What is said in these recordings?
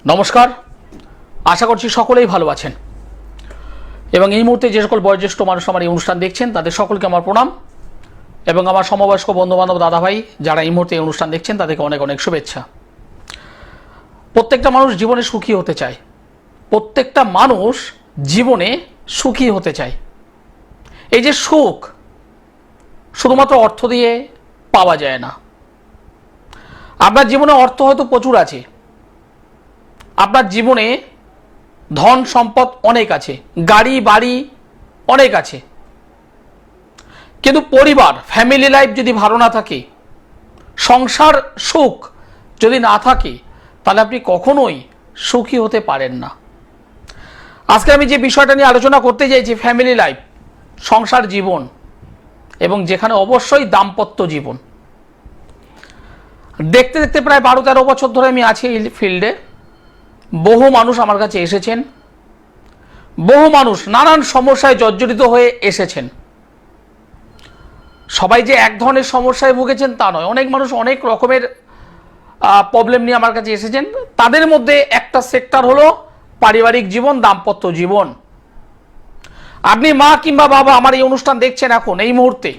নমস্কার, আশা করছি সকলেই ভালো আছেন এবং এই মুহূর্তে যে সকল বয়োজ্যেষ্ঠ মানুষ আমার এই অনুষ্ঠান দেখছেন তাদের সকলকে আমার প্রণাম এবং আমার সমবয়স্ক বন্ধুবান্ধব দাদাভাই যারা এই মুহূর্তে এই অনুষ্ঠান দেখছেন তাদেরকে অনেক অনেক শুভেচ্ছা। প্রত্যেকটা মানুষ জীবনে সুখী হতে চায়, প্রত্যেকটা মানুষ জীবনে সুখী হতে চায়। এই যে সুখ শুধুমাত্র অর্থ দিয়ে পাওয়া যায় না। আপনার জীবনে অর্থ হয়তো প্রচুর আছে, আপনার জীবনে ধন সম্পদ অনেক আছে, গাড়ি বাড়ি অনেক আছে, কিন্তু পরিবার ফ্যামিলি লাইফ যদি ভালো না থাকে, সংসার সুখ যদি না থাকে, তাহলে আপনি কখনোই সুখী হতে পারেন না। আজকে আমি যে বিষয়টা নিয়ে আলোচনা করতে চাইছি ফ্যামিলি লাইফ, সংসার জীবন এবং যেখানে অবশ্যই দাম্পত্য জীবন। দেখতে দেখতে প্রায় 12-13 বছর ধরে আমি আছি এই ফিল্ডে। বহু মানুষ আমার কাছে এসেছেন, বহু মানুষ নানান সমস্যায় জর্জরিত হয়ে এসেছেন। সবাই যে এক ধরনের সমস্যায় ভুগেছেন তা নয়, অনেক মানুষ অনেক রকমের প্রবলেম নিয়ে আমার কাছে এসেছেন। তাদের মধ্যে একটা সেক্টর হলো পারিবারিক জীবন, দাম্পত্য জীবন। আপনি মা কিংবা বাবা আমার এই অনুষ্ঠান দেখছেন এখন এই মুহূর্তে,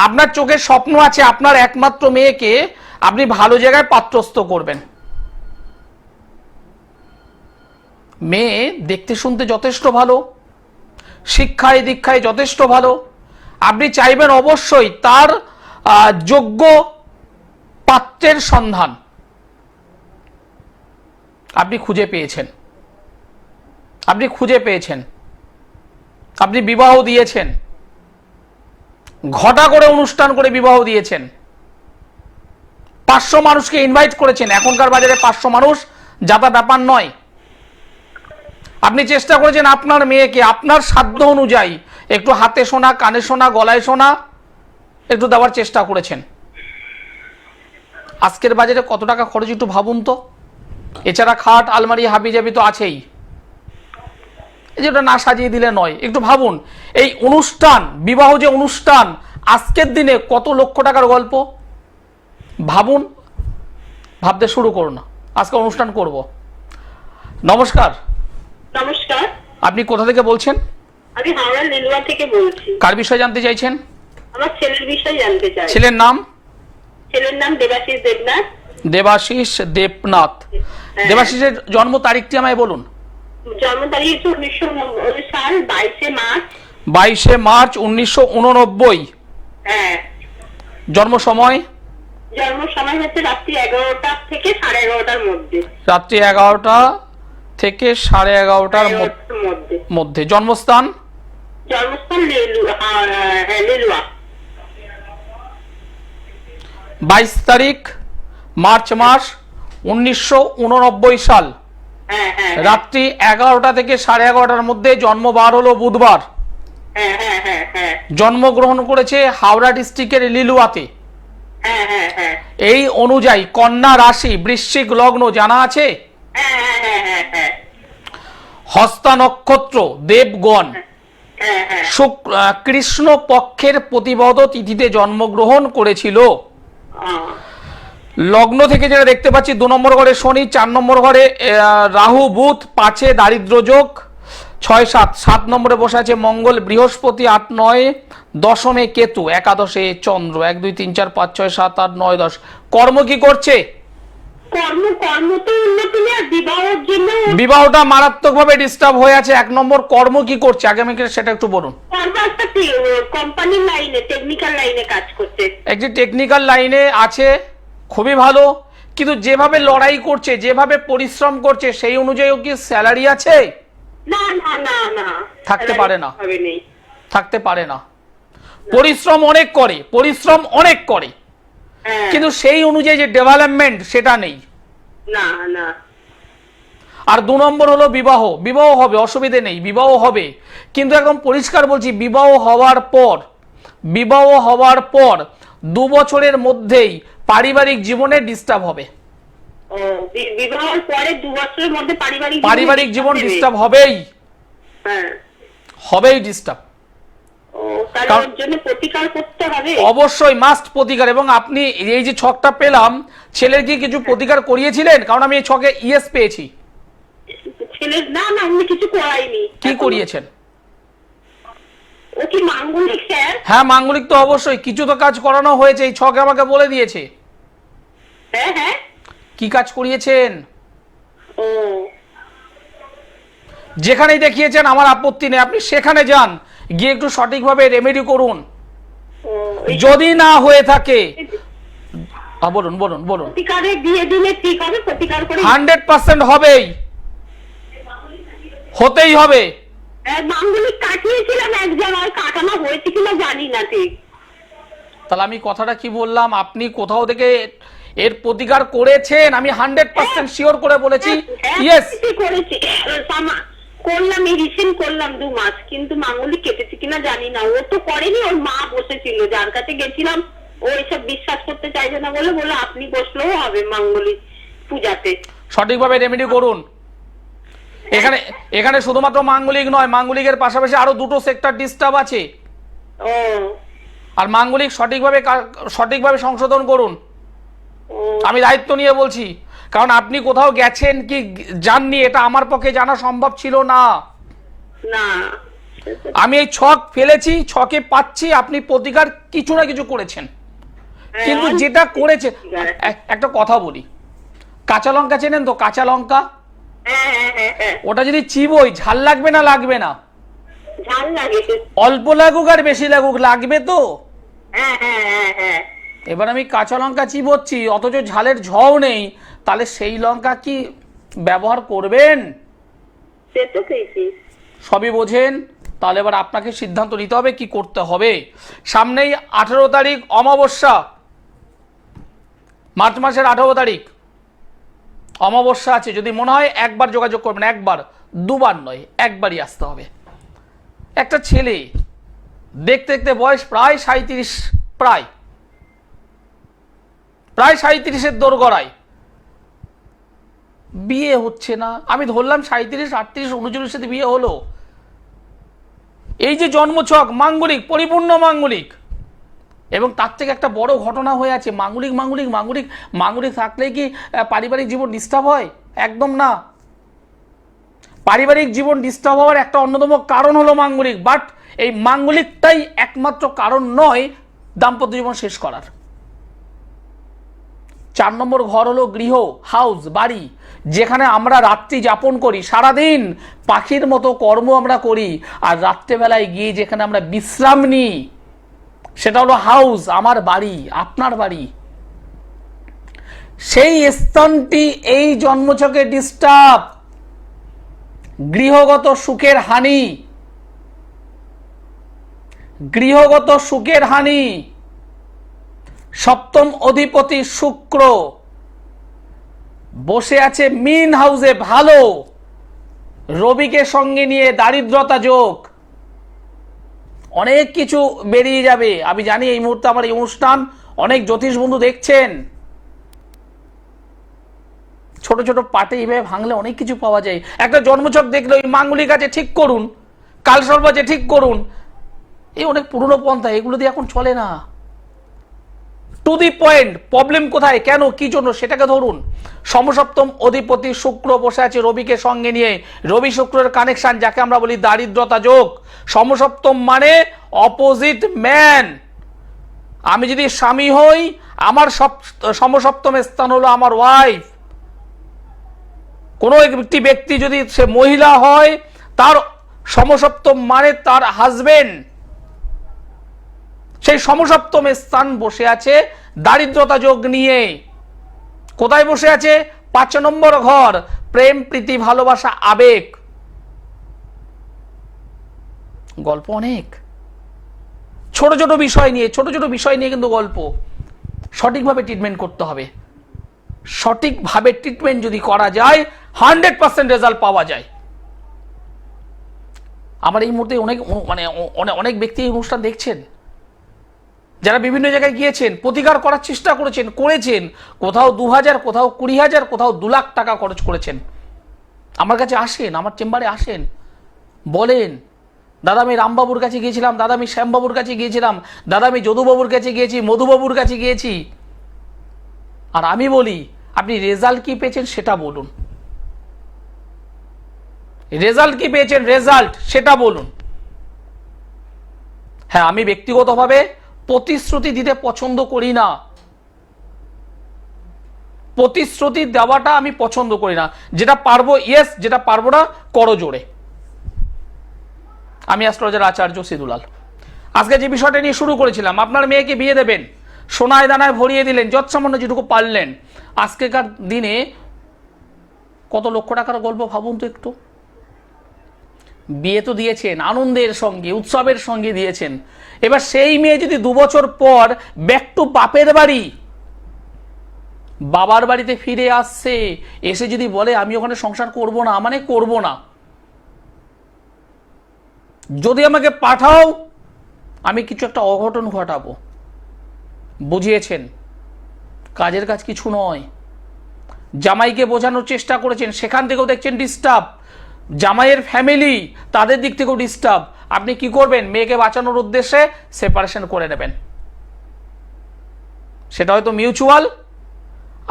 আপনার চোখের স্বপ্ন আছে আপনার একমাত্র মেয়েকে আপনি ভালো জায়গায় পাত্রস্থ করবেন। মেয়ে দেখতে শুনতে যথেষ্ট ভালো, শিক্ষায় দীক্ষায় যথেষ্ট ভালো, আপনি চাইবেন অবশ্যই তার যোগ্য পাত্রের সন্ধান আপনি খুঁজে পেয়েছেন, আপনি বিবাহ দিয়েছেন, ঘটা করে অনুষ্ঠান করে বিবাহ দিয়েছেন, 500 মানুষকে ইনভাইট করেছেন। এখনকার বাজারে 500 মানুষ যাতা ব্যাপার নয়। আপনি চেষ্টা করেছেন আপনার মেয়েকে আপনার সাধ্য অনুযায়ী একটু হাতে সোনা, কানে সোনা, গলায় সোনা একটু দেওয়ার চেষ্টা করেছেন। আজকের বাজারে কত টাকা খরচ একটু ভাবুন তো। এছাড়া খাট, আলমারি, হাবিজাবি তো আছেই, এই যেটা না সাজিয়ে দিলে নয়। একটু ভাবুন, এই অনুষ্ঠান, বিবাহ যে অনুষ্ঠান, আজকের দিনে কত লক্ষ টাকার গল্প। ভাবুন, ভাবতে শুরু করুন, আজকে অনুষ্ঠান করব। নমস্কার। নমস্কার। আপনি কোথা থেকে বলছেন? আমি হাওড়া লিলুয়া থেকে বলছি। কার বিষয়ে জানতে চাইছেন? আমার ছেলের বিষয়ে জানতে চাই। ছেলের নাম? ছেলের নাম দেবাশিস দেবনাথ। দেবাশিস দেবনাথ। দেবাশিসের জন্ম তারিখটি আমায় বলুন। জন্ম তারিখ 1990 সাল 22শে মার্চ। 22শে মার্চ 1989। হ্যাঁ। জন্ম সময়? জন্ম সময় হচ্ছে রাত্রি 11টা থেকে 11:30টার মধ্যে। রাত্রি 11টা থেকে 11:30টার মধ্যে। জন্মস্থান? জন্মস্থান লিলুয়া। 22 তারিখ মার্চ মাস 1989 সাল। রাত্রি 11টা থেকে 11:30টার মধ্যে। জন্মবার হলো বুধবার। জন্মগ্রহণ করেছে হাওড়া ডিস্ট্রিক্টের লিলুয়াতে। এই অনুযায়ী কন্যা রাশি, বৃশ্চিক লগ্ন জানা আছে? হস্তা নক্ষত্র, দেবগণ। কৃষ্ণ পক্ষের প্রতিপদ তিথিতে জন্মগ্রহণ করেছিল। লগ্ন থেকে যেটা দেখতে পাচ্ছি, 2 নম্বর ঘরে শনি, 4 নম্বর ঘরে রাহু বুধ, 5-এ দারিদ্র যোগ, 6-7, 7 নম্বরে বসে আছে মঙ্গল, বৃহস্পতি 8-9, 10মে কেতু, 11-এ চন্দ্র, 1 2 3 4 5 6 7 8 9 10। কর্ম কি করছে? বিবাহটা মারাত্মকভাবে ডিস্টার্ব হয়ে আছে। 1 নম্বর কর্ম কি করছে আগে আমাকে সেটা একটু বলুন। কোম্পানির লাইনে, টেকনিক্যাল লাইনে কাজ করছে। একটি টেকনিক্যাল লাইনে আছে, খুবই ভালো, কিন্তু যেভাবে লড়াই করছে, যেভাবে পরিশ্রম করছে, সেই অনুযায়ী কি স্যালারি আছে? না না না না, থাকতে পারে না, থাকতে পারে না। পরিশ্রম অনেক করে, কিন্তু সেই অনুযায়ী যে ডেভেলপমেন্ট সেটা নেই। না না। আর 2 নম্বর হলো বিবাহ হবে, অসুবিধে নেই, বিবাহ হবে, কিন্তু একদম পরিষ্কার বলছি, বিবাহ হওয়ার পর 2 বছরের মধ্যেই পারিবারিক জীবনে ডিস্টার্ব হবে। বিবাহের পরে 2 বছরের মধ্যে পারিবারিক জীবন ডিস্টার্ব হবেই। হ্যাঁ, হবেই ডিস্টার্ব। তাহলে ওর জন্য প্রতিকার করতে হবে। অবশ্যই মাস্ট প্রতিকার। এবং আপনি এই যে ছকটা পেলাম, ছেলের কি কিছু প্রতিকার করিয়েছিলেন? কারণ আমি এই ছকে ইয়েস পেয়েছি। ছেলের না না আমি কিছু করাইনি। কি করিয়েছেন? ও কি মাঙ্গলিক স্যার? হ্যাঁ মাঙ্গলিক তো অবশ্যই, কিছু তো কাজ করানো হয়েছে, এই ছকে আমাকে বলে দিয়েছে। হ্যাঁ হ্যাঁ। কি কাজ করিয়েছেন? ও যেখানেই দেখিয়েছেন আমার আপত্তি নেই, আপনি সেখানে যান, গিয়ে একটু সঠিকভাবে রেমেডি করুন। ও যদি না হয়ে থাকে বলুন বলুন বলুন। প্রতিকারে দিয়ে দিলে ঠিক হবে, প্রতিকার করে 100% হবেই, হতেই হবে। মাঙ্গলিক কাটিয়েছিলাম একজন, আর কাটানো হয়েছে কিনা জানি না ঠিক। তাহলে আমি কথাটা কি বললাম, আপনি কোথাও থেকে এর প্রতিকার করেছেন? আমি 100% শিওর করে বলেছি ইয়েস করেছি, করলাম, এই রিসেন্ট করলাম 2 মাস, কিন্তু মাঙ্গলিক কেটেছে কিনা জানি না। ও তো করেনি, ওর মা বসেছিল, যার কাছে গেছিলাম ও এসব বিশ্বাস করতে চাইছে না বলে বলে আপনি বসলেও হবে মাঙ্গলিক পূজাতে। সঠিকভাবে রেমেডি করুন। এখানে এখানে শুধুমাত্র মাঙ্গলিক নয়, মাঙ্গলিকের পাশাপাশি আরো 2টো সেক্টর ডিস্টার্ব আছে। ও আর মাঙ্গলিক সঠিকভাবে সংশোধন করুন। ও আমি দায়িত্ব নিয়ে বলছি, কারণ আপনি কোথাও গেছেন কি জাননি এটা আমার পক্ষে জানা সম্ভব ছিল না। না আমি এই ছক ফেলেছি, ছকে পাচ্ছি আপনি প্রতিকার কিছু না কিছু করেছেন, কিন্তু যেটা করেছে, একটা কথা বলি, কাঁচা লঙ্কা চেনেন তো? কাঁচা লঙ্কা, ওটা যদি চিবোই ঝাল লাগবে না লাগবে না? ঝাল লাগে। অল্প লাগুক আর বেশি লাগুক লাগবে তো। হ্যাঁ হ্যাঁ হ্যাঁ হ্যাঁ। এবার আমি কাঁচা লঙ্কা চিবোচ্ছি অথচ ঝালের ঝও নেই, তাহলে সেই লঙ্কা কি ব্যবহার করবেন? সে তো খেয়েছি। সবই বোঝেন? তাহলে এবার আপনাকে সিদ্ধান্ত নিতে হবে কি করতে হবে। সামনেই 18 তারিখ অমাবস্যা, মার্চ মাসের 18 তারিখ অমাবস্যা আছে। যদি মনে হয় একবার যোগাযোগ করবেন, একবার, দুবার নয়, একবারই আসতে হবে। একটা ছেলে দেখতে দেখতে বয়স প্রায় 37, প্রায় 37-এর দোরগড়ায়, বিয়ে হচ্ছে না। আমি ধরলাম 37, 38, 39 সাথে বিয়ে হলো। এই যে জন্মছক মাঙ্গলিক, পরিপূর্ণ মাঙ্গলিক, এবং তার থেকে একটা বড় ঘটনা হয়ে আছে। মাঙ্গলিক মাঙ্গলিক মাঙ্গলিক মাঙ্গলিক থাকলেই কি পারিবারিক জীবন ডিস্টার্ব হয়? একদম না। পারিবারিক জীবন ডিস্টার্ব হওয়ার একটা অন্যতম কারণ হলো মাঙ্গলিক, বাট এই মাঙ্গলিকটাই একমাত্র কারণ নয় দাম্পত্য জীবন শেষ করার। 4 নম্বর ঘর হলো গৃহ, হাউস, বাড়ি, যেখানে আমরা রাত্রি যাপন করি। সারাদিন পাখির মতো কর্ম আমরা করি, আর রাত্রেবেলায় গিয়ে যেখানে আমরা বিশ্রাম নিই সেটা হলো হাউস, আমার বাড়ি, আপনার বাড়ি। সেই স্থানটি এই জন্মছকে ডিস্টার্ব, গৃহগত সুখের হানি, গৃহগত সুখের হানি। সপ্তম অধিপতি শুক্র বসে আছে মিন হাউসে, ভালো, রবিকে সঙ্গে নিয়ে দারিদ্রতা যোগ, অনেক কিছু বেরিয়ে যাবে। আমি জানি এই মুহূর্তে আমার এই অনুষ্ঠান অনেক জ্যোতিষ বন্ধু দেখছেন। ছোট ছোট পাটে এইভাবে ভাঙলে অনেক কিছু পাওয়া যায়। একটা জন্মছক দেখলে ওই মাঙ্গলিক আছে ঠিক করুন, কালসর্প আছে ঠিক করুন, এই অনেক পুরনো পন্থা, এগুলো দিয়ে এখন চলে না। টু দি পয়েন্ট, প্রবলেম কোথায়, কেন, কি জন্য সেটাকে ধরুন। সমসপ্তম অধিপতি শুক্র বসে আছে রবিকে সঙ্গে নিয়ে, রবি শুক্রের কানেকশন, যাকে আমরা বলি দারিদ্রতা যোগ। সমসপ্তম মানে অপোজিট ম্যান। আমি যদি স্বামী হই, আমার সমসপ্তম স্থান হলো আমার ওয়াইফ। কোনো একটি ব্যক্তি যদি সে মহিলা হয়, তার সমসপ্তম মানে তার হাজবেন্ড। সেই সমসপ্তম স্থান বসে আছে দারিদ্রতা যোগ নিয়ে। কোথায় বসে আছে? 5 নম্বর ঘর, প্রেম, প্রীতি, ভালোবাসা, আবেগ। গল্প অনেক, ছোট ছোট বিষয় নিয়ে কিন্তু গল্প। সঠিকভাবে ট্রিটমেন্ট করতে হবে। সঠিকভাবে ট্রিটমেন্ট যদি করা যায় 100% রেজাল্ট পাওয়া যায়। আমার এই মুহূর্তে অনেক ব্যক্তি এই অনুষ্ঠান দেখছেন, যারা বিভিন্ন জায়গায় গিয়েছেন, প্রতিকার করার চেষ্টা করেছেন, কোথাও 2000, কোথাও 20,000, কোথাও 2 লাখ টাকা খরচ করেছেন। আমার কাছে আসেন, আমার চেম্বারে আসেন, বলেন দাদা আমি রামবাবুর কাছে গিয়েছিলাম, দাদা আমি শ্যামবাবুর কাছে গিয়েছিলাম, দাদা আমি যদুবাবুর কাছে গিয়েছি, মধুবাবুর কাছে গিয়েছি। আর আমি বলি আপনি রেজাল্ট কি পেয়েছেন সেটা বলুন, রেজাল্ট কি পেয়েছেন, রেজাল্ট সেটা বলুন। হ্যাঁ, আমি ব্যক্তিগতভাবে প্রতিশ্রুতি দিতে পছন্দ করি না, প্রতিশ্রুতি দেওয়াটা আমি পছন্দ করি না। যেটা পারবো ইয়েস, যেটা পারবো না করো জোরে। আমি অ্যাস্ট্রোলজার আচার্য সিদুলাল। আজকে যে বিষয়টা নিয়ে শুরু করেছিলাম, আপনার মেয়েকে বিয়ে দেবেন, সোনায় দানায় ভরিয়ে দিলেন, যৎসামান্য যেটুকু পারলেন। আজকেকার দিনে কত লক্ষ টাকার গল্প ভাবুন তো একটু। বিয়ে তো দিয়েছেন আনন্দের সঙ্গে, উৎসবের সঙ্গে দিয়েছেন। এবার সেই মেয়ে যদি 2 বছর পর ব্যাক টু বাপের বাড়ি, বাবার বাড়িতে ফিরে আসছে, এসে যদি বলে আমি ওখানে সংসার করব না, মানে করব না, যদি আমাকে পাঠাও আমি কিছু একটা অঘটন ঘটাবো, বুঝিয়েছেন কাজের কাজ কিছু নয়। জামাইকে বোঝানোর চেষ্টা করেছেন, সেখান থেকেও দেখছেন ডিস্টার্ব। জামাইয়ের ফ্যামিলি, তাদের দিক থেকেও ডিস্টার্ব। আপনি কি করবেন? মেয়েকে বাঁচানোর উদ্দেশ্যে সেপারেশন করে নেবেন। সেটা হয়তো মিউচুয়াল,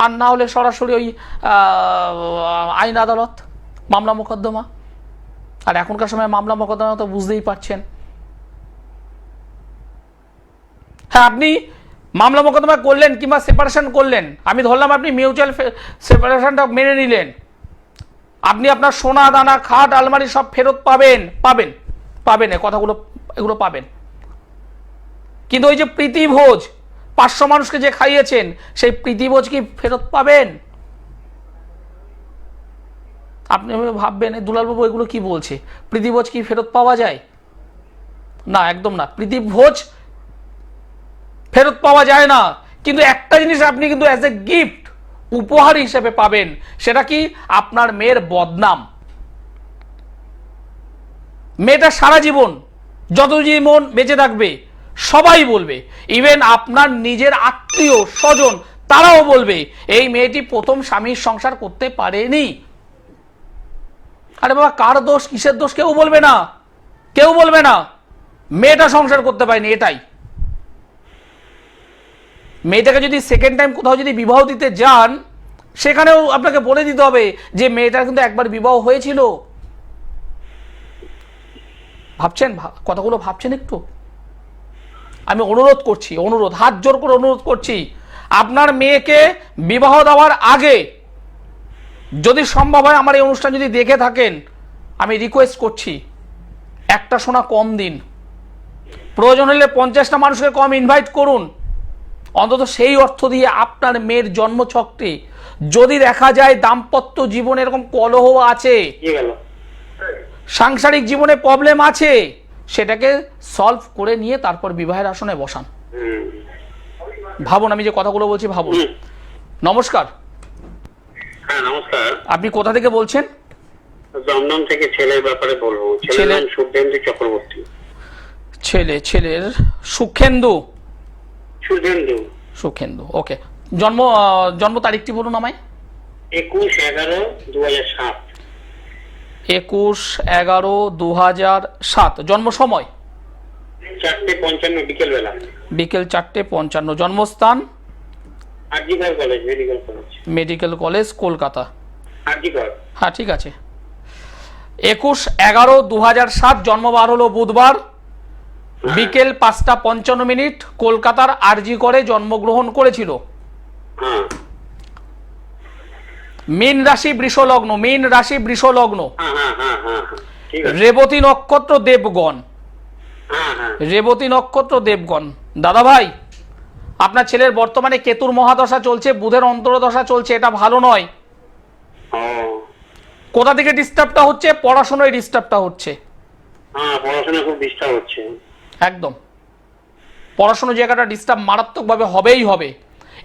আর না হলে সরাসরি ওই আইন আদালত, মামলা মোকদ্দমা। আর এখনকার সময় মামলা মোকদ্দমা তো বুঝতেই পারছেন। হ্যাঁ, আপনি মামলা মোকদ্দমা করলেন কিংবা সেপারেশন করলেন, আমি ধরলাম আপনি মিউচুয়াল সেপারেশনটা মেনে নিলেন, আপনি আপনার সোনা দানা খাট আলমারি সব ফেরত পাবেন, পাবেন পাবেন, কথাগুলো এগুলো পাবেন। কিন্তু ওই যে প্রীতিভোজ, 500 মানুষকে যে খাইয়েছেন, সেই প্রীতিভোজ কি ফেরত পাবেন? আপনি ভাববেন দুলালবাবু এগুলো কি বলছে, প্রীতিভোজ কি ফেরত পাওয়া যায়? না, একদম না, প্রীতিভোজ ফেরত পাওয়া যায় না। কিন্তু একটা জিনিস আপনি কিন্তু অ্যাজ এ গিফট, উপহার হিসেবে পাবেন, সেটা কি? আপনার মেয়ের বদনাম। মেয়েটা সারা জীবন, যত জীবন বেঁচে থাকবে, সবাই বলবে, ইভেন আপনার নিজের আত্মীয় স্বজন তারাও বলবে এই মেয়েটি প্রথম স্বামীর সংসার করতে পারেনি। আরে বাবা, কার দোষ কিসের দোষ কেউ বলবে না, কেউ বলবে না। মেয়েটা সংসার করতে পারেনি, এটাই। মেয়েটাকে যদি সেকেন্ড টাইম কোথাও যদি বিবাহ দিতে যান, সেখানেও আপনাকে বলে দিতে হবে যে মেয়েটার কিন্তু একবার বিবাহ হয়েছিল। ভাবছেন কথাগুলো, ভাবছেন একটু? আমি অনুরোধ করছি, অনুরোধ, হাত জোর করে অনুরোধ করছি, আপনার মেয়েকে বিবাহ দেওয়ার আগে যদি সম্ভব হয়, আমার এই অনুষ্ঠান যদি দেখে থাকেন, আমি রিকোয়েস্ট করছি একটা সোনা কম দিন, প্রয়োজন হলে 50টা মানুষকে কম ইনভাইট করুন। অন্তত সেই অর্থ দিয়ে আপনার মেয়ের জন্মছকটি যদি দেখা যায় দাম্পত্য জীবনে এরকম কলহ আছে, সাংসারিক জীবনে প্রবলেম আছে, সেটাকে সলভ করে নিয়ে তারপর বিবাহের আসনে বসান। ভাবুন, আমি যে কথাগুলো বলছি ভাবুন। নমস্কার। হ্যাঁ নমস্কার। আপনি কোথা থেকে বলছেন? দমদম থেকে। ছেলের ব্যাপারে বলবো। ছেলের নাম সুখেন্দু চক্রবর্তী। ছেলের সুখেন্দু। সুখেন্দু। সুখেন্দু, ওকে। জন্ম তারিখটি বলুন আমায়। 21/11/2007। 21/11/2007। জন্ম সময়? 4:55 বিকেলবেলা। বিকেল 4:55। জন্মস্থান? RG Kar college, medical college. Medical college, Kolkata. RG Kar. হ্যাঁ, ঠিক আছে। 21/11/2007। জন্মবার হলো বুধবার, বিকেল 5:55, কলকাতার আরজি করে জন্মগ্রহণ করেছিল। হ্যাঁ। মীন রাশি বৃষ লগ্ন, মীন রাশি বৃষ লগ্ন। হ্যাঁ হ্যাঁ হ্যাঁ হ্যাঁ ঠিক আছে। রেবতী নক্ষত্র, দেবগণ। হ্যাঁ হ্যাঁ। রেবতী নক্ষত্র, দেবগণ। দাদা ভাই, আপনার ছেলের বর্তমানে কেতুর মহাদশা চলছে, বুধের অন্তর্দশা চলছে, এটা ভালো নয়। ও। কোথা থেকে ডিস্টার্বটা হচ্ছে? পড়াশোনায় ডিস্টার্বটা হচ্ছে। হ্যাঁ, পড়াশোনা খুব ডিস্টার্ব হচ্ছে। একদম পড়াশোনার জায়গাটা ডিস্টার্ব মারাত্মকভাবে হবেই হবে।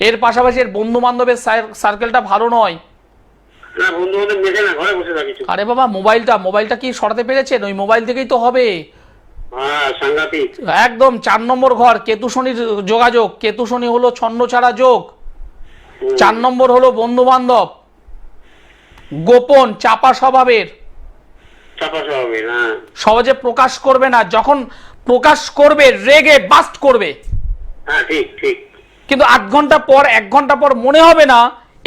এর পাশাপাশি এর বন্ধু বান্ধবের সার্কেলটা ভালো নয়। না, বন্ধু বান্ধব মেশে না, ঘরে বসে থাকি। আরে বাবা, মোবাইলটা কি সরাতে পেরেছেন? ওই মোবাইল থেকেই তো হবে। হ্যাঁ, সাংঘাতিক। একদম 4 নম্বর ঘর, কেতু শনির যোগাযোগ। কেতু শনি হলো ছন্ন ছাড়া যোগ। 4 নম্বর হলো বন্ধু বান্ধব, গোপন চাপা স্বভাবের। চাপা স্বভাবের, হ্যাঁ। সহজে প্রকাশ করবে না, যখন প্রকাশ করবে রেগে বাস্ট করবে। হ্যাঁ, ঠিক ঠিক। কিন্তু 8 ঘন্টা পর 1 ঘন্টা পর মনে হবে না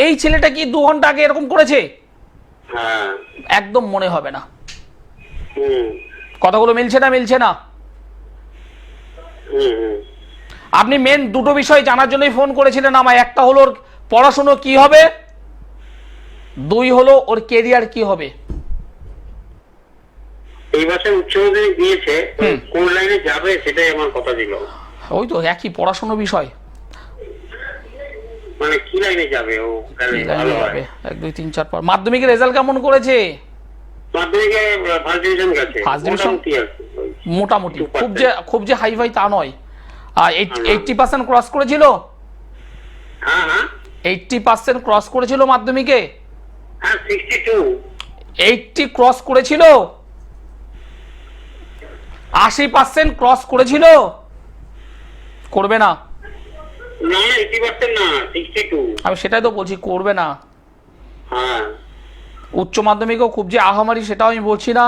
এই ছেলেটা কি 2 ঘন্টা আগে এরকম করেছে, হ্যাঁ। একদম মনে হবে না। হুম কথাগুলো মিলছে না? মিলছে না? হুম হুম। আপনি মেন দুটো বিষয় জানার জন্যই ফোন করেছিলেন আমায়, একটা হলো ওর পড়াশুনো কি হবে, 2 হলো ওর কেরিয়ার কি হবে। এই বছর উচ্চ মাধ্যমিক দিয়েছে, কোন লাইনে যাবে সেটাই আমার কথা ছিল। ওই তো একই পড়াশুনো বিষয়, মানে কি লাইনে যাবে ও, কি ভালো লাইনে হয়। যাবে। 1 2 3 4 5 মাধ্যমিকের রেজাল্ট কেমন করেছে? মাধ্যমিকে ফার্স্ট ডিভিশন গেছে, First division? মোটামুটি আর কি। মোটামুটি, 2%। খুব যে হাই ফাই তা নয়। 80% ক্রস করেছিল? হ্যাঁ হ্যাঁ 80% ক্রস করেছিল মাধ্যমিকে? হ্যাঁ, 62। 80 ক্রস করেছিল? 80% ক্রস করেছিল? করবে না। না 80% না, 62। আমি সেটাই তো বলছি, করবে না। হ্যাঁ। উচ্চ মাধ্যমিকও খুব যে আহামারি সেটাও আমি বলছি না,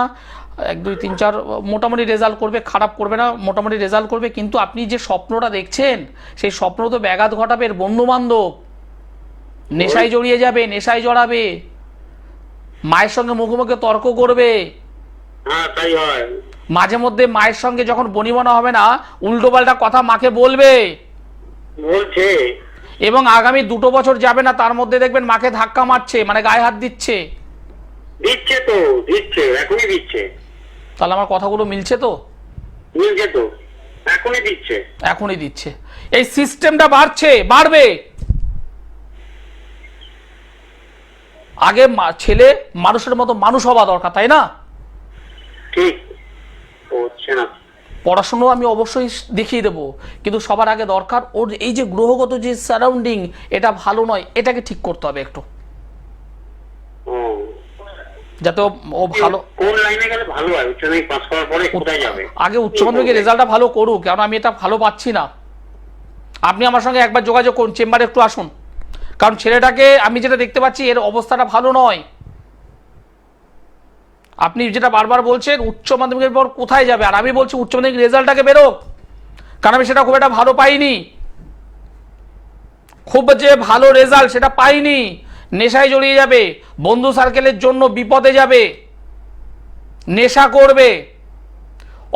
1 2 3 4 মোটামুটি রেজাল্ট করবে, খারাপ করবে না, মোটামুটি রেজাল্ট করবে। কিন্তু আপনি যে স্বপ্নটা দেখছেন সেই স্বপ্ন তো ব্যাঘাত ঘটাবে। বন্ধু বান্ধব নেশায় জড়িয়ে যাবে, নেশায় জড়াবে, মায়ের সঙ্গে মুখোমুখি তর্ক করবে, হ্যাঁ তাই হয়। মাঝে মধ্যে মায়ের সঙ্গে যখন বনিবনা হবে না উল্টোপাল্টা কথা মাকে বলবে, বলছে। এবং আগামী 2 বছর যাবে না তার মধ্যে দেখবেন মাকে ধাক্কা মারছে, মানে গায়ে হাত দিচ্ছে। দিচ্ছে তো, দিচ্ছে, এখনই দিচ্ছে। তাহলে আমার কথাগুলো মিলছে তো? মিলছে তো, এখনই দিচ্ছে। এখনই দিচ্ছে। এই সিস্টেমটা বাড়বে। আগে ছেলে মানুষের মতো মানুষ হওয়া দরকার, তাই না? ঠিক হচ্ছে না। পড়াশুনো আমি অবশ্যই দেখিয়ে দেবো, কিন্তু সবার আগে দরকার ওর এই যে গ্রহগত যে সারাউন্ডিং, এটা ভালো নয়, এটাকে ঠিক করতে হবে একটু, ও, যাতে ও ভালো। কোন লাইনে গেলে ভালো হয়? উচ্চ মাধ্যমিক পাস করার পরে কোথায় যাবে? আগে উচ্চ মাধ্যমিকের রেজাল্টটা ভালো করুক, কারণ আমি এটা ভালো পাচ্ছি না। আপনি আমার সঙ্গে একবার যোগাযোগ করুন, চেম্বারে একটু আসুন, কারণ ছেলেটাকে আমি যেটা দেখতে পাচ্ছি এর অবস্থাটা ভালো নয়। আপনি যেটা বারবার বলছেন উচ্চ মাধ্যমিকের পর কোথায় যাবে, আর আমি বলছি উচ্চ মাধ্যমিক রেজাল্টটাকে বেরোক, কারণ আমি সেটা খুব একটা ভালো পাইনি, খুব যে ভালো রেজাল্ট সেটা পাইনি। নেশায় জড়িয়ে যাবে, বন্ধু সার্কেলের জন্য বিপদে যাবে, নেশা করবে,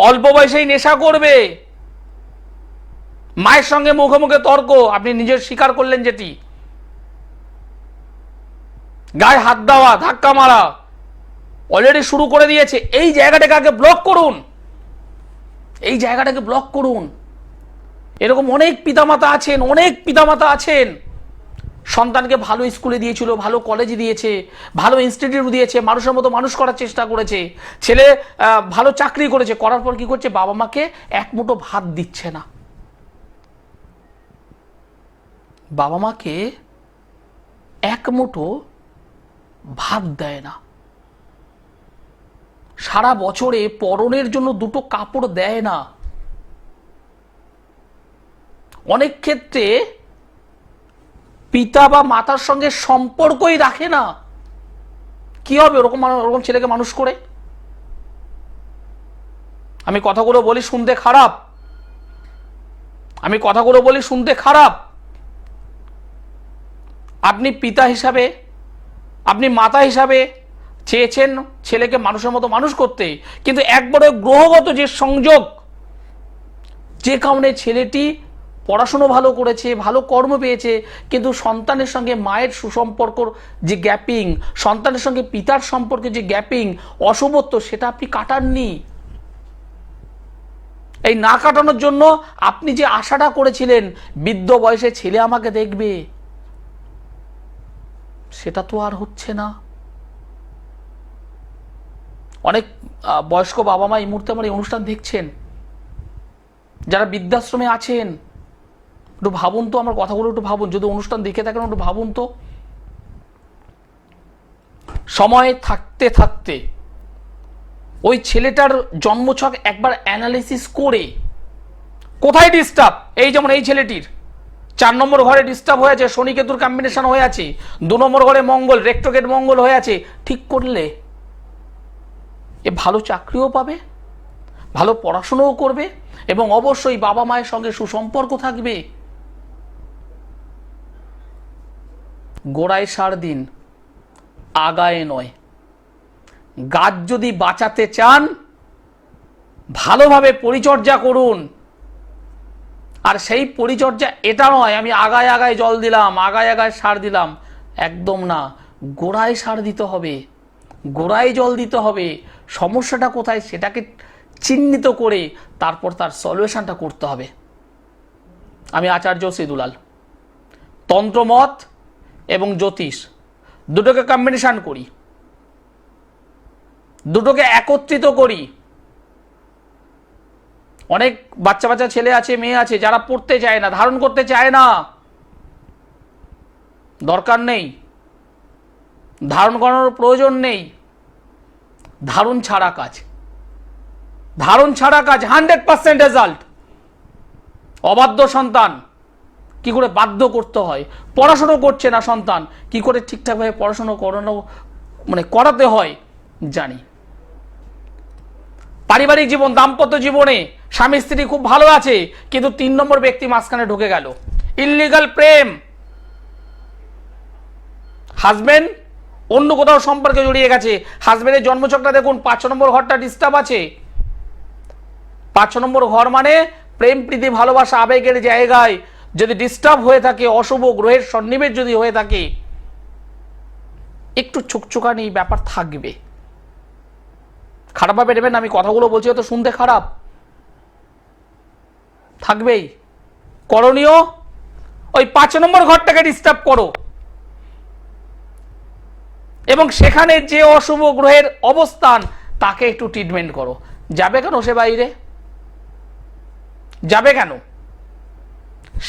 অল্প বয়সেই নেশা করবে, মায়ের সঙ্গে মুখোমুখি তর্ক, আপনি নিজের স্বীকার করলেন যেটি, গায়ে হাত দেওয়া, ধাক্কা মারা অলরেডি শুরু করে দিয়েছে। এই জায়গাটাকে আগে ব্লক করুন, এই জায়গাটাকে ব্লক করুন। এরকম অনেক পিতামাতা আছেন, সন্তানকে ভালো স্কুলে দিয়েছিল, ভালো কলেজে দিয়েছে, ভালো ইনস্টিটিউট দিয়েছে, মানুষের মতো মানুষ করার চেষ্টা করেছে, ছেলে ভালো চাকরি করেছে, করার পর কি করছে, বাবা মাকে এক মুঠো ভাত দিচ্ছে না, বাবা মাকে এক মুঠো ভাত দেয় না, সারা বছরে পরনের জন্য 2টো কাপড় দেয় না। অনেক ক্ষেত্রে পিতা বা মাতার সঙ্গে সম্পর্কই রাখে না। কি হবে ওরকম ছেলেকে মানুষ করে? আমি কথাগুলো বলি শুনতে খারাপ, আপনি পিতা হিসাবে, আপনি মাতা হিসাবে চেয়েছেন ছেলেকে মানুষের মতো মানুষ করতে, কিন্তু একবারে গ্রহগত যে সংযোগ, যে কারণে ছেলেটি পড়াশুনো ভালো করেছে, ভালো কর্ম পেয়েছে, কিন্তু সন্তানের সঙ্গে মায়ের সুসম্পর্ক যে গ্যাপিং, সন্তানের সঙ্গে পিতার সম্পর্কে যে গ্যাপিং, অশুভত্ব, সেটা আপনি কাটাননি। এই না কাটানোর জন্য আপনি যে আশাটা করেছিলেন বৃদ্ধ বয়সে ছেলে আমাকে দেখবে, সেটা তো আর হচ্ছে না। অনেক বয়স্ক বাবা মা এই মুহূর্তে আমার এই অনুষ্ঠান দেখছেন, যারা বৃদ্ধাশ্রমে আছেন, একটু ভাবুন তো, আমার কথাগুলো একটু ভাবুন, যদি অনুষ্ঠান দেখে থাকেন একটু ভাবুন তো। সময় থাকতে থাকতে ওই ছেলেটার জন্মছক একবার অ্যানালিসিস করে কোথায় ডিস্টার্ব, এই যেমন এই ছেলেটির 4 নম্বর ঘরে ডিস্টার্ব হয়ে আছে, শনি কেতুর কম্বিনেশন হয়ে আছে, 2 নম্বর ঘরে মঙ্গল, রেক্টোগেট মঙ্গল হয়ে আছে, ঠিক করলে এ ভালো চাকরিও পাবে, ভালো পড়াশোনাও করবে এবং অবশ্যই বাবা মায়ের সঙ্গে সুসম্পর্ক থাকবে। গোড়ায় সার দিন, আগায় নয়। গাছ যদি বাঁচাতে চান ভালোভাবে পরিচর্যা করুন। আর সেই পরিচর্যা এটা নয় আমি আগায় আগায় জল দিলাম, আগায় আগায় সার দিলাম, একদম না। গোড়ায় সার দিতে হবে, গোড়ায় জল দিতে হবে। সমস্যাটা কোথায় সেটাকে চিহ্নিত করে তারপর তার সলিউশনটা করতে হবে। আমি আচার্য শ্রী দুলাল তন্ত্রমত এবং জ্যোতিষ দুটোকে কম্বিনেশন করি, দুটোকে একত্রিত করি। অনেক বাচ্চা বাচ্চা ছেলে আছে, মেয়ে আছে যারা পড়তে চায় না, ধারণ করতে চায় না। দরকার নেই, ধারণ করানোর প্রয়োজন নেই। ধারণ ছাড়া কাজ, ধারণ ছাড়া কাজ 100% রেজাল্ট। অবাধ্য সন্তান কি করে বাধ্য করতে হয়, পড়াশোনা করছে না সন্তান কি করে ঠিকঠাকভাবে পড়াশোনা করানো করাতে হয় জানি। পারিবারিক জীবন, দাম্পত্য জীবনে স্বামী স্ত্রী খুব ভালো আছে, কিন্তু 3 নম্বর ব্যক্তি মাঝখানে ঢুকে গেল, ইললিগাল প্রেম। হাজবেন্ড অন্য কোথাও সম্পর্কে জড়িয়ে গেছে। হাজবেন্ডের জন্মছকটা দেখুন, 5 নম্বর ঘরটা ডিস্টার্ব আছে। 5 নম্বর ঘর মানে প্রেম প্রীতি ভালোবাসা আবেগের জায়গায় যদি ডিস্টার্ব হয়ে থাকে, অশুভ গ্রহের সন্নিবেশ যদি হয়ে থাকে, একটু চুকচুকানি ব্যাপার থাকবে। খারাপভাবে নেবেন, আমি কথাগুলো বলছি হয়তো শুনতে খারাপ, থাকবেই। করণীয় ওই 5 নম্বর ঘরটাকে ডিস্টার্ব করো এবং সেখানে যে অশুভ গ্রহের অবস্থান তাকে একটু ট্রিটমেন্ট করো। যাবে কেন সে বাইরে? যাবে কেন?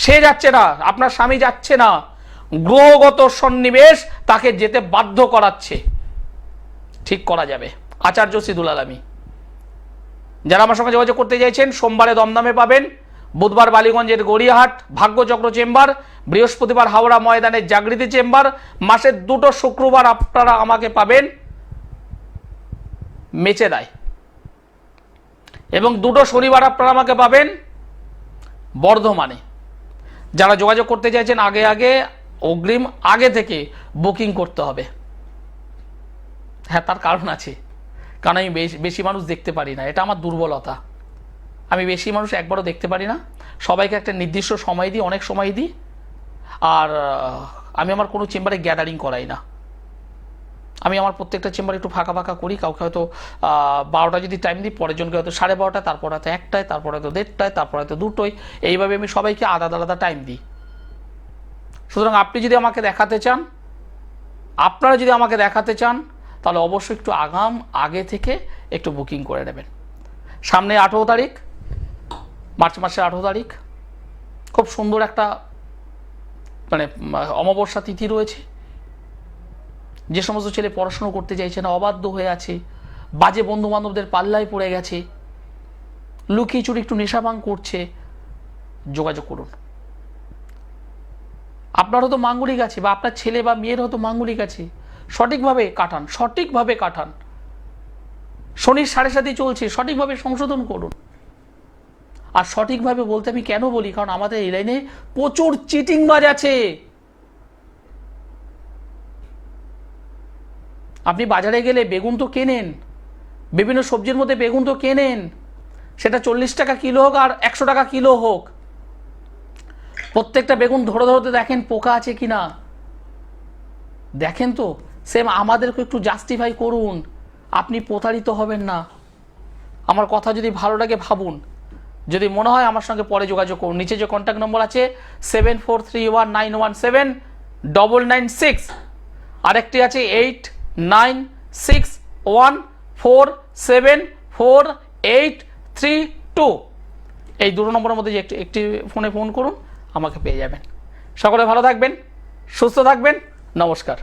সে যাচ্ছে না, আপনার স্বামী যাচ্ছে না, গ্রহগত সন্নিবেশ তাকে যেতে বাধ্য করাচ্ছে। ঠিক করা যাবে। আচার্য শ্রী দুলাল আমি। যারা আমার সঙ্গে যোগাযোগ করতে চাইছেন, সোমবারে দমদমে পাবেন, বুধবার বালিগঞ্জের গড়িয়াহাট ভাগ্যচক্র চেম্বার, বৃহস্পতিবার হাওড়া ময়দানের জাগৃতি চেম্বার, মাসের 2টো শুক্রবার আপনারা আমাকে পাবেন মেচেদায়, এবং 2টো শনিবার আপনারা আমাকে পাবেন বর্ধমানে। যারা যোগাযোগ করতে চাইছেন আগে আগে অগ্রিম আগে থেকে বুকিং করতে হবে। হ্যাঁ, তার কারণ আছে, কারণ আমি বেশি মানুষ দেখতে পারি না, এটা আমার দুর্বলতা। আমি বেশি মানুষ একবারও দেখতে পারি না, সবাইকে একটা নির্দিষ্ট সময় দিই, অনেক সময় দিই। আর আমি আমার কোনো চেম্বারে গ্যাদারিং করাই না। আমি আমার প্রত্যেকটা চেম্বারে একটু ফাঁকা ফাঁকা করি। কাউকে হয়তো 12টা যদি টাইম দিই, পরের জনকে হয়তো 12:30, তারপর হয়তো 1টায়, তারপর হয়তো 1:30টায়, তারপর হয়তো 2টোয়। এইভাবে আমি সবাইকে আলাদা আলাদা টাইম দিই। সুতরাং আপনি যদি আমাকে দেখাতে চান, আপনারা যদি আমাকে দেখাতে চান, তাহলে অবশ্যই একটু আগে থেকে একটু বুকিং করে নেবেন। সামনে 18 তারিখ, মার্চ মাসের 18 তারিখ খুব সুন্দর একটা অমাবস্যা তিথি রয়েছে। যে সমস্ত ছেলে পড়াশুনো করতে চাইছে না, অবাধ্য হয়ে আছে, বাজে বন্ধু বান্ধবদের পাল্লায় পড়ে গেছে, লুকিয়ে চুরি একটু নেশাভাং করছে, যোগাযোগ করুন। আপনার হয়তো মাঙ্গলিক আছে, বা আপনার ছেলে বা মেয়ের হয়তো মাঙ্গলিক আছে, সঠিকভাবে কাটান, সঠিকভাবে কাটান। শনির 7.5 চলছে, সঠিকভাবে সংশোধন করুন। আর সঠিকভাবে বলতে আমি কেন বলি, কারণ আমাদের এই লাইনে প্রচুর চিটিংবাজ আছে। আপনি বাজারে গেলে বেগুন তো কেনেন, বিভিন্ন সবজির মধ্যে বেগুন তো কেনেন, সেটা 40 টাকা কিলো হোক আর 100 টাকা কিলো হোক, প্রত্যেকটা বেগুন ধরতে দেখেন পোকা আছে কিনা, দেখেন তো। সেম আমাদেরকে একটু জাস্টিফাই করুন, আপনি প্রতারিত হবেন না। আমার কথা যদি ভালো লাগে ভাবুন, যদি মনে হয় আমার সঙ্গে পরে যোগাযোগ করুন। নিচে যে কন্ট্যাক্ট নম্বর আছে 7431917996, আরেকটি আছে 8961474832। এই 2 নম্বরের মধ্যে যে একটি ফোনে ফোন করুন, আমাকে পেয়ে যাবেন। সকলে ভালো থাকবেন, সুস্থ থাকবেন, নমস্কার।